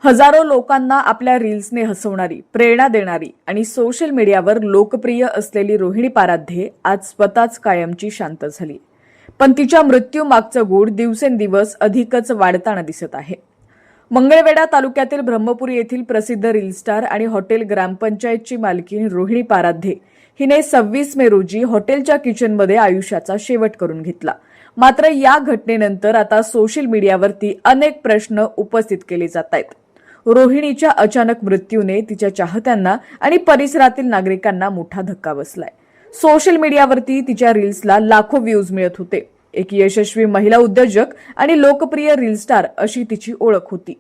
हजारो लोकांना आपल्या रील्सने हसवणारी, प्रेरणा देणारी आणि सोशल मीडियावर लोकप्रिय असलेली रोहिणी पाराध्ये आज स्वतःच कायमची शांत झाली. पण तिच्या मृत्यूमागचं गूढ दिवसेंदिवस अधिकच वाढताना दिसत आहे. मंगळवेढा तालुक्यातील ब्रह्मपुरी येथील प्रसिद्ध रील स्टार आणि हॉटेल ग्रामपंचायतची मालकीण रोहिणी पाराध्ये हिने 26 मे रोजी हॉटेलच्या किचनमध्ये आयुष्याचा शेवट करून घेतला. मात्र या घटनेनंतर आता सोशल मीडियावरती अनेक प्रश्न उपस्थित केले जात आहेत. रोहिणीच्या अचानक मृत्यूने तिच्या चाहत्यांना आणि परिसरातील नागरिकांना मोठा धक्का बसलाय. सोशल मीडियावरती तिच्या रील्सला लाखो व्ह्यूज मिळत होते. एक यशस्वी महिला उद्योजक आणि लोकप्रिय रील स्टार अशी तिची ओळख होती.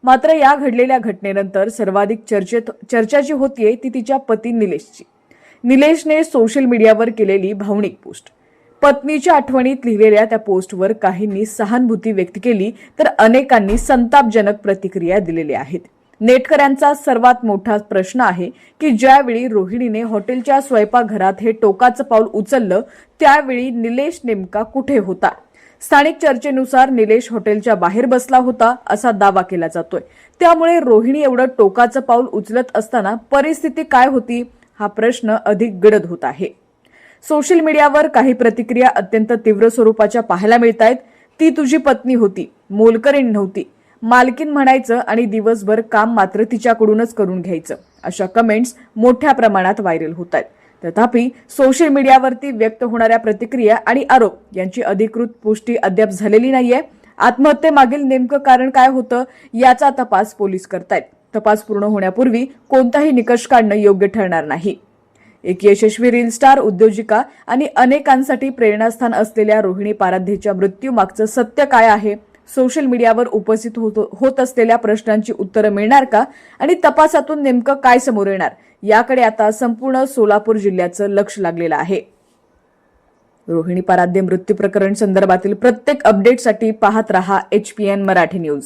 मात्र या घडलेल्या घटनेनंतर सर्वाधिक चर्चा जी होतीये ती तिच्या पती निलेशची. निलेशने सोशल मीडियावर केलेली भावनिक पोस्ट. पत्नीच्या आठवणीत लिहिलेल्या त्या पोस्टवर काहींनी सहानुभूती व्यक्त केली तर अनेकांनी संतापजनक प्रतिक्रिया दिलेल्या आहेत. नेटकऱ्यांचा सर्वात मोठा प्रश्न आहे की ज्यावेळी रोहिणीने हॉटेलच्या स्वयंपाकघरात हे टोकाचं पाऊल उचललं त्यावेळी निलेश नेमका कुठे होता. स्थानिक चर्चेनुसार निलेश हॉटेलच्या बाहेर बसला होता असा दावा केला जातोय. त्यामुळे रोहिणी एवढं टोकाचं पाऊल उचलत असताना परिस्थिती काय होती हा प्रश्न अधिक गडद होत आहे. सोशल मीडियावर काही प्रतिक्रिया अत्यंत तीव्र स्वरूपाच्या पाहायला मिळत आहेत. ती तुझी पत्नी होती, मोलकरीण नव्हती, मालकीन म्हणायचं आणि दिवसभर काम मात्र तिच्याकडूनच करून घ्यायचं, अशा कमेंट्स मोठ्या प्रमाणात व्हायरल होत आहेत. तथापि सोशल मीडियावरती व्यक्त होणाऱ्या प्रतिक्रिया आणि आरोप यांची अधिकृत पुष्टी अद्याप झालेली नाहीये. आत्महत्येमागील नेमकं कारण काय होतं याचा तपास पोलीस करतायत. तपास पूर्ण होण्यापूर्वी कोणताही निकष काढणं योग्य ठरणार नाही. एक यशस्वी रील स्टार, उद्योजिका आणि अनेकांसाठी प्रेरणास्थान असलेल्या रोहिणी पाराध्येच्या मृत्यूमागचं सत्य काय आहे? सोशल मीडियावर उपस्थित होत असलेल्या प्रश्नांची उत्तरं मिळणार का? आणि तपासातून नेमकं काय समोर येणार याकडे आता संपूर्ण सोलापूर जिल्ह्याचं लक्ष लागलेलं आहे. रोहिणी पाराध्ये मृत्यू प्रकरण संदर्भातील प्रत्येक अपडेटसाठी पाहत रहा HPN मराठी न्यूज.